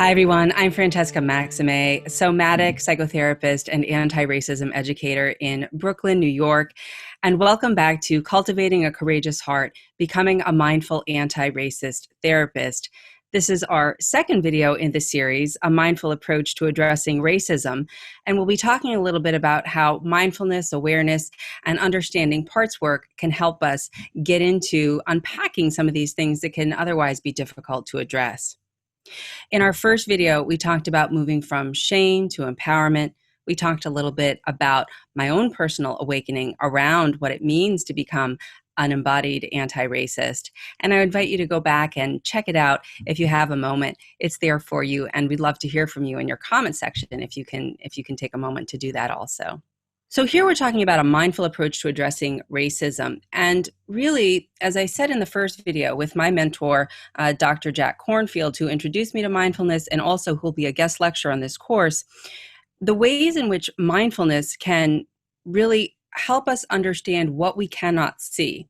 Hi, everyone. I'm Francesca Maxime, somatic psychotherapist and anti-racism educator in Brooklyn, New York. And welcome back to Cultivating a Courageous Heart, Becoming a Mindful Anti-Racist Therapist. This is our second video in the series, A Mindful Approach to Addressing Racism. And we'll be talking a little bit about how mindfulness, awareness, and understanding parts work can help us get into unpacking some of these things that can otherwise be difficult to address. In our first video, we talked about moving from shame to empowerment. We talked a little bit about my own personal awakening around what it means to become an embodied anti-racist. And I invite you to go back and check it out if you have a moment. It's there for you, and we'd love to hear from you in your comment section if you can take a moment to do that also. So here we're talking about a mindful approach to addressing racism. And really, as I said in the first video with my mentor, Dr. Jack Cornfield, who introduced me to mindfulness and also who'll be a guest lecturer on this course, the ways in which mindfulness can really help us understand what we cannot see.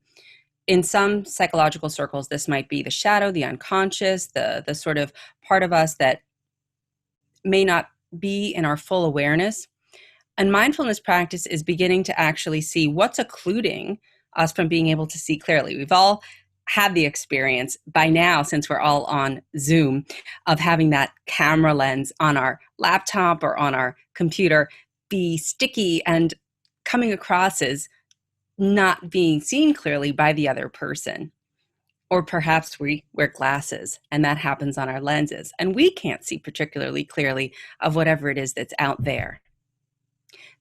In some psychological circles, this might be the shadow, the unconscious, the sort of part of us that may not be in our full awareness. And mindfulness practice is beginning to actually see what's occluding us from being able to see clearly. We've all had the experience by now, since we're all on Zoom, of having that camera lens on our laptop or on our computer be sticky and coming across as not being seen clearly by the other person. Or perhaps we wear glasses and that happens on our lenses and we can't see particularly clearly of whatever it is that's out there.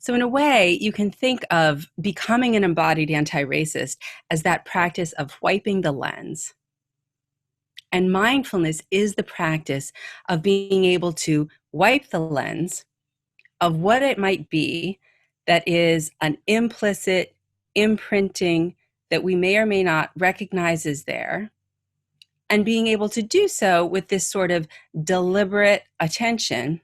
So in a way, you can think of becoming an embodied anti-racist as that practice of wiping the lens. And mindfulness is the practice of being able to wipe the lens of what it might be that is an implicit imprinting that we may or may not recognize is there, and being able to do so with this sort of deliberate attention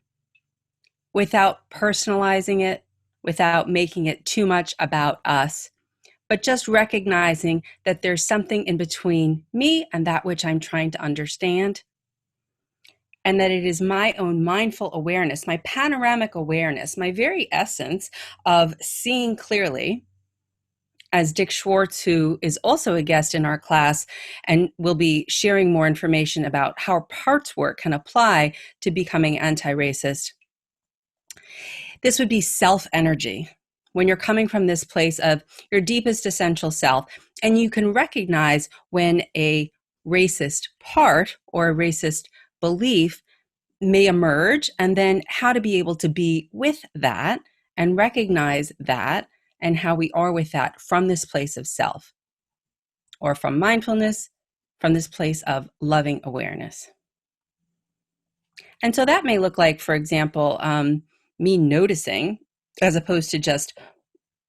without personalizing it, without making it too much about us, but just recognizing that there's something in between me and that which I'm trying to understand, and that it is my own mindful awareness, my panoramic awareness, my very essence of seeing clearly, as Dick Schwartz, who is also a guest in our class and will be sharing more information about how parts work can apply to becoming anti-racist. This would be self-energy, when you're coming from this place of your deepest essential self, and you can recognize when a racist part or a racist belief may emerge, and then how to be able to be with that and recognize that and how we are with that from this place of self, or from mindfulness, from this place of loving awareness. And so that may look like, for example, me noticing, as opposed to just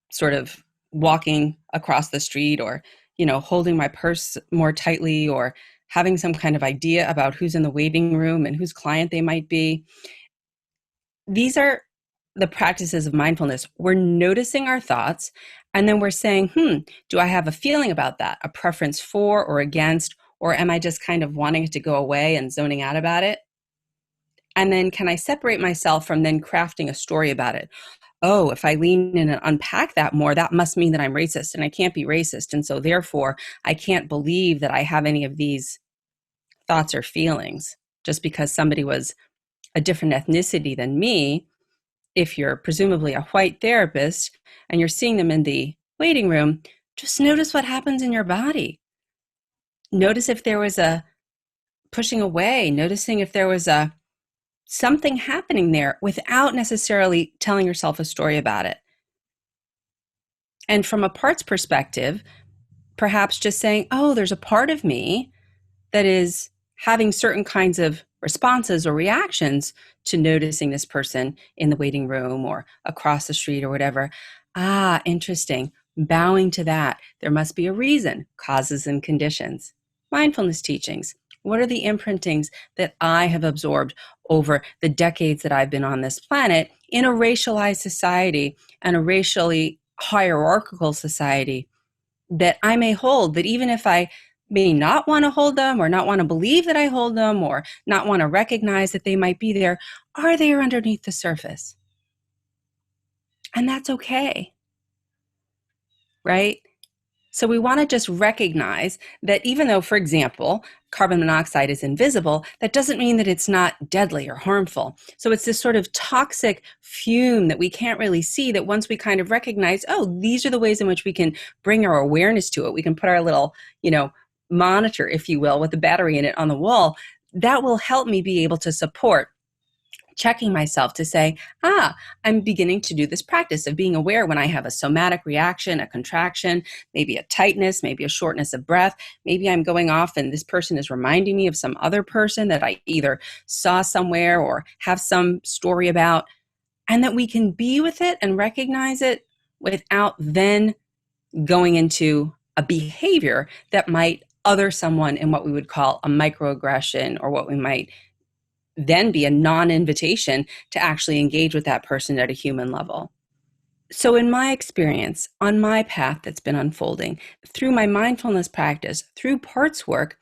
sort of walking across the street or, holding my purse more tightly or having some kind of idea about who's in the waiting room and whose client they might be. These are the practices of mindfulness. We're noticing our thoughts, and then we're saying, do I have a feeling about that, a preference for or against, or am I just kind of wanting it to go away and zoning out about it? And then can I separate myself from then crafting a story about it? Oh, if I lean in and unpack that more, that must mean that I'm racist, and I can't be racist. And so therefore, I can't believe that I have any of these thoughts or feelings just because somebody was a different ethnicity than me. If you're presumably a white therapist and you're seeing them in the waiting room, just notice what happens in your body. Notice if there was a pushing away, noticing if there was something happening there without necessarily telling yourself a story about it. And from a parts perspective, perhaps just saying, oh, there's a part of me that is having certain kinds of responses or reactions to noticing this person in the waiting room or across the street or whatever. Ah, interesting. Bowing to that. There must be a reason, causes and conditions. Mindfulness teachings. What are the imprintings that I have absorbed over the decades that I've been on this planet in a racialized society and a racially hierarchical society that I may hold, that even if I may not want to hold them or not want to believe that I hold them or not want to recognize that they might be there, are there underneath the surface. And that's okay, right? So we want to just recognize that even though, for example, carbon monoxide is invisible, that doesn't mean that it's not deadly or harmful. So it's this sort of toxic fume that we can't really see, that once we kind of recognize, oh, these are the ways in which we can bring our awareness to it. We can put our little, monitor, if you will, with the battery in it on the wall. That will help me be able to support checking myself to say, I'm beginning to do this practice of being aware when I have a somatic reaction, a contraction, maybe a tightness, maybe a shortness of breath. Maybe I'm going off and this person is reminding me of some other person that I either saw somewhere or have some story about, and that we can be with it and recognize it without then going into a behavior that might other someone in what we would call a microaggression, or what we might then be a non-invitation to actually engage with that person at a human level. So in my experience, on my path that's been unfolding, through my mindfulness practice, through parts work,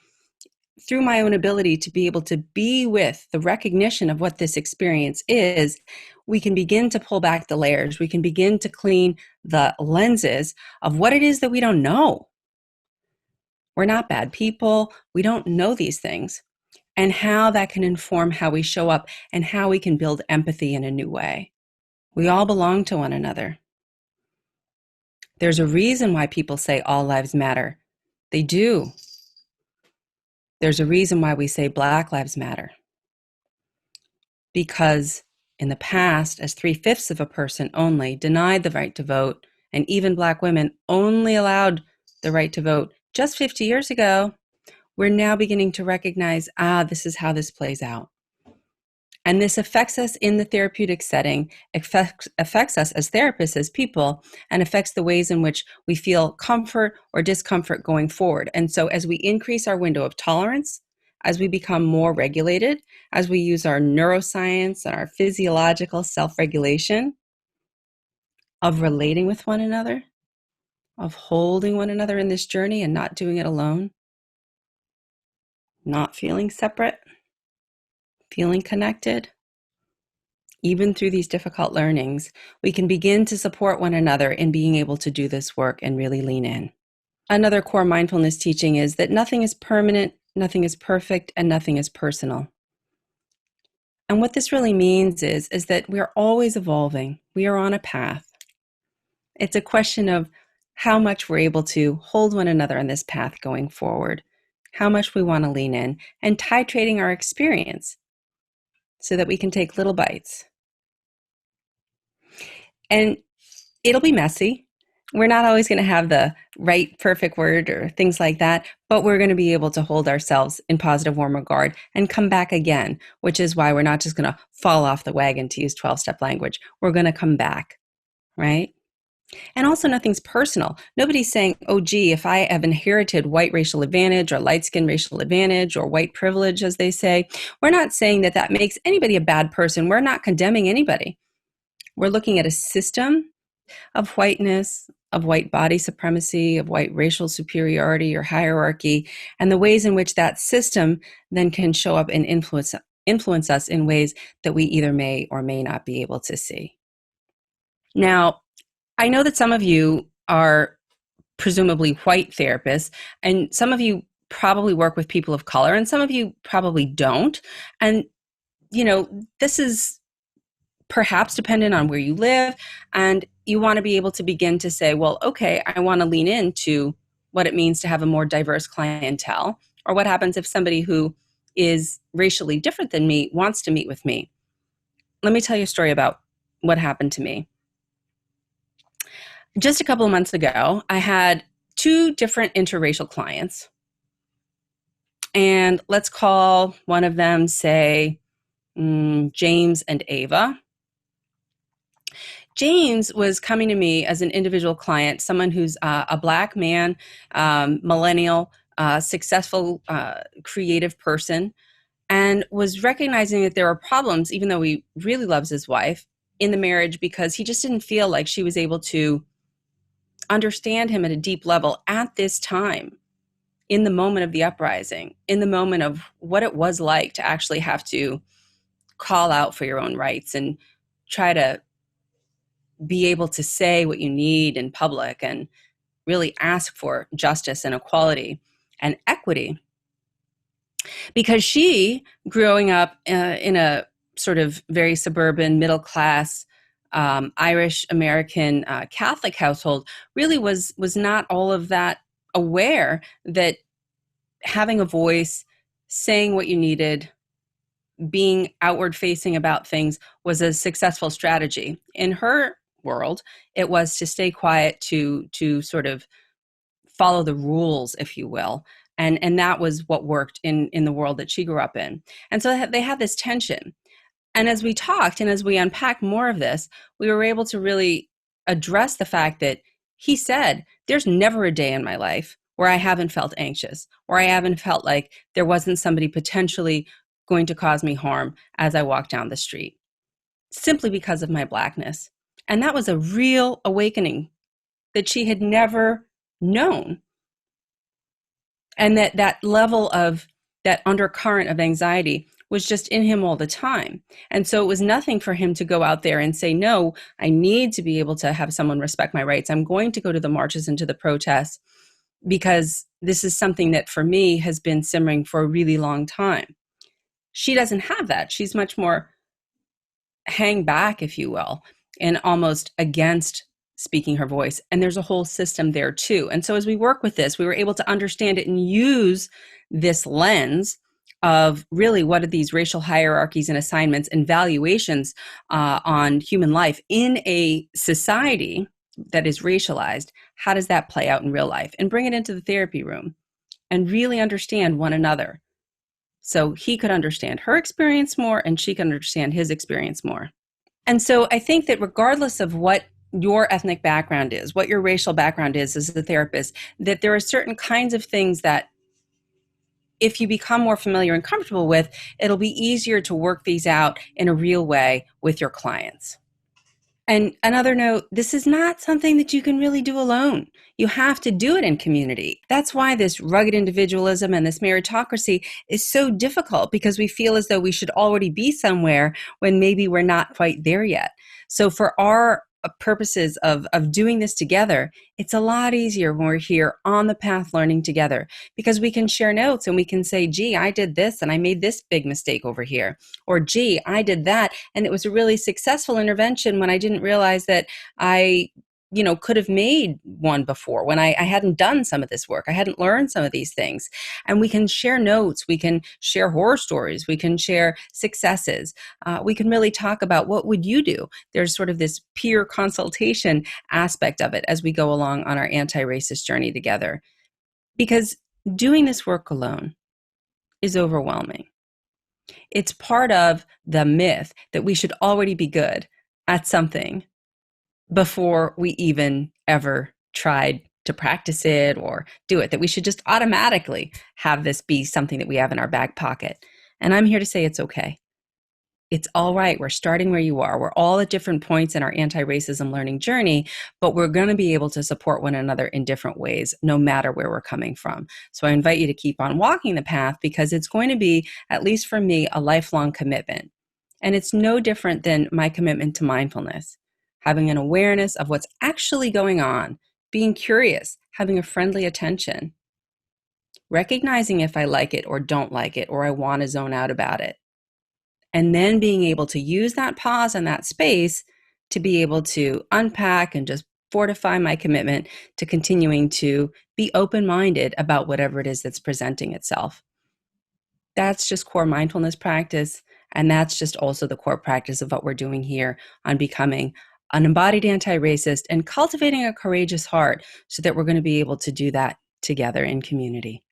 through my own ability to be able to be with the recognition of what this experience is, we can begin to pull back the layers. We can begin to clean the lenses of what it is that we don't know. We're not bad people. We don't know these things. And how that can inform how we show up and how we can build empathy in a new way. We all belong to one another. There's a reason why people say all lives matter. They do. There's a reason why we say Black lives matter. Because in the past, as 3/5 of a person only denied the right to vote, and even Black women only allowed the right to vote just 50 years ago, we're now beginning to recognize, this is how this plays out. And this affects us in the therapeutic setting, affects us as therapists, as people, and affects the ways in which we feel comfort or discomfort going forward. And so as we increase our window of tolerance, as we become more regulated, as we use our neuroscience and our physiological self-regulation of relating with one another, of holding one another in this journey and not doing it alone, not feeling separate, feeling connected, even through these difficult learnings, we can begin to support one another in being able to do this work and really lean in. Another core mindfulness teaching is that nothing is permanent, nothing is perfect, and nothing is personal. And what this really means is that we're always evolving. We are on a path. It's a question of how much we're able to hold one another on this path going forward, how much we want to lean in, and titrating our experience so that we can take little bites. And it'll be messy. We're not always going to have the right perfect word or things like that, but we're going to be able to hold ourselves in positive, warm regard and come back again, which is why we're not just going to fall off the wagon, to use 12-step language. We're going to come back, right? And also, nothing's personal. Nobody's saying, oh, gee, if I have inherited white racial advantage or light skin racial advantage or white privilege, as they say, we're not saying that that makes anybody a bad person. We're not condemning anybody. We're looking at a system of whiteness, of white body supremacy, of white racial superiority or hierarchy, and the ways in which that system then can show up and influence us in ways that we either may or may not be able to see. Now, I know that some of you are presumably white therapists, and some of you probably work with people of color, and some of you probably don't. And, this is perhaps dependent on where you live, and you want to be able to begin to say, well, okay, I want to lean into what it means to have a more diverse clientele, or what happens if somebody who is racially different than me wants to meet with me. Let me tell you a story about what happened to me. Just a couple of months ago, I had 2 different interracial clients, and let's call one of them, say, James and Ava. James was coming to me as an individual client, someone who's a Black man, millennial, successful, creative person, and was recognizing that there were problems, even though he really loves his wife, in the marriage, because he just didn't feel like she was able to understand him at a deep level at this time. in the moment of the uprising, in the moment of what it was like to actually have to call out for your own rights and try to be able to say what you need in public and really ask for justice and equality and equity. Because she, growing up in a sort of very suburban, middle class, Irish American Catholic household, really was not all of that aware that having a voice, saying what you needed, being outward facing about things was a successful strategy. In her world, it was to stay quiet, to sort of follow the rules, if you will. And that was what worked in the world that she grew up in. And so they had this tension. And as we talked and as we unpacked more of this, we were able to really address the fact that he said, there's never a day in my life where I haven't felt anxious, or I haven't felt like there wasn't somebody potentially going to cause me harm as I walk down the street, simply because of my Blackness. And that was a real awakening that she had never known. And that level of that undercurrent of anxiety was just in him all the time. And so it was nothing for him to go out there and say, no, I need to be able to have someone respect my rights. I'm going to go to the marches and to the protests because this is something that for me has been simmering for a really long time. She doesn't have that. She's much more hang back, if you will, and almost against speaking her voice. And there's a whole system there too. And so as we work with this, we were able to understand it and use this lens of really what are these racial hierarchies and assignments and valuations on human life in a society that is racialized. How does that play out in real life? And bring it into the therapy room and really understand one another. So he could understand her experience more and she could understand his experience more. And so I think that regardless of what your ethnic background is, what your racial background is as a therapist, that there are certain kinds of things that if you become more familiar and comfortable with, it'll be easier to work these out in a real way with your clients. And another note, this is not something that you can really do alone. You have to do it in community. That's why this rugged individualism and this meritocracy is so difficult, because we feel as though we should already be somewhere when maybe we're not quite there yet. So for our purposes of doing this together, it's a lot easier when we're here on the path learning together, because we can share notes and we can say, gee, I did this and I made this big mistake over here. Or gee, I did that and it was a really successful intervention when I didn't realize that I could have made one before, when I hadn't done some of this work. I hadn't learned some of these things. And we can share notes. We can share horror stories. We can share successes. We can really talk about what would you do. There's sort of this peer consultation aspect of it as we go along on our anti-racist journey together. Because doing this work alone is overwhelming. It's part of the myth that we should already be good at something before we even ever tried to practice it or do it, that we should just automatically have this be something that we have in our back pocket. And I'm here to say it's okay. It's all right. We're starting where you are. We're all at different points in our anti-racism learning journey, but we're going to be able to support one another in different ways, no matter where we're coming from. So I invite you to keep on walking the path, because it's going to be, at least for me, a lifelong commitment. And it's no different than my commitment to mindfulness. Having an awareness of what's actually going on, being curious, having a friendly attention, recognizing if I like it or don't like it, or I want to zone out about it. And then being able to use that pause and that space to be able to unpack and just fortify my commitment to continuing to be open-minded about whatever it is that's presenting itself. That's just core mindfulness practice. And that's just also the core practice of what we're doing here on becoming an embodied anti-racist and cultivating a courageous heart, so that we're going to be able to do that together in community.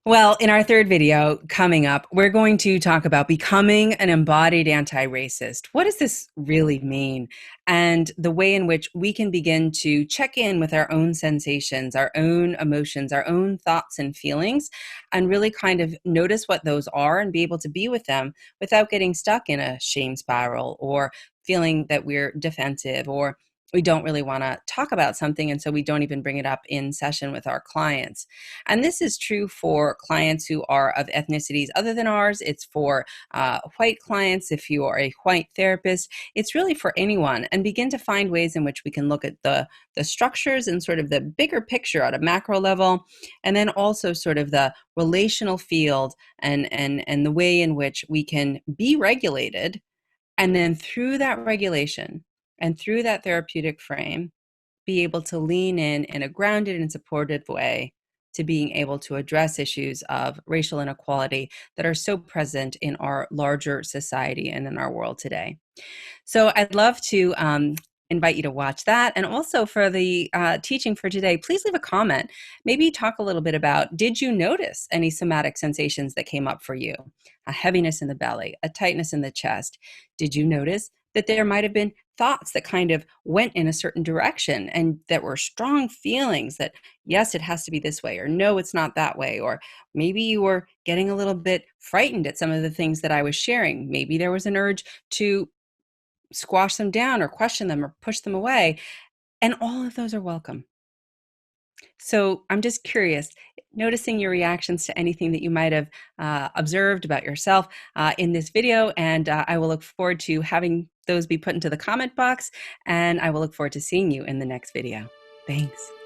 Well, in our third video coming up, we're going to talk about becoming an embodied anti-racist. What does this really mean? And the way in which we can begin to check in with our own sensations, our own emotions, our own thoughts and feelings, and really kind of notice what those are and be able to be with them without getting stuck in a shame spiral or feeling that we're defensive or we don't really want to talk about something, and so we don't even bring it up in session with our clients. And this is true for clients who are of ethnicities other than ours. It's for white clients, if you are a white therapist. It's really for anyone, and begin to find ways in which we can look at the structures and sort of the bigger picture at a macro level, and then also sort of the relational field and the way in which we can be regulated, and then through that regulation and through that therapeutic frame, be able to lean in a grounded and supportive way to being able to address issues of racial inequality that are so present in our larger society and in our world today. So I'd love to invite you to watch that. And also for the teaching for today, please leave a comment. Maybe talk a little bit about, did you notice any somatic sensations that came up for you? A heaviness in the belly, a tightness in the chest. Did you notice that there might have been thoughts that kind of went in a certain direction and that were strong feelings that, yes, it has to be this way, or no, it's not that way, or maybe you were getting a little bit frightened at some of the things that I was sharing. Maybe there was an urge to squash them down or question them or push them away. And all of those are welcome. So I'm just curious, noticing your reactions to anything that you might have observed about yourself in this video. And I will look forward to having those be put into the comment box. And I will look forward to seeing you in the next video. Thanks.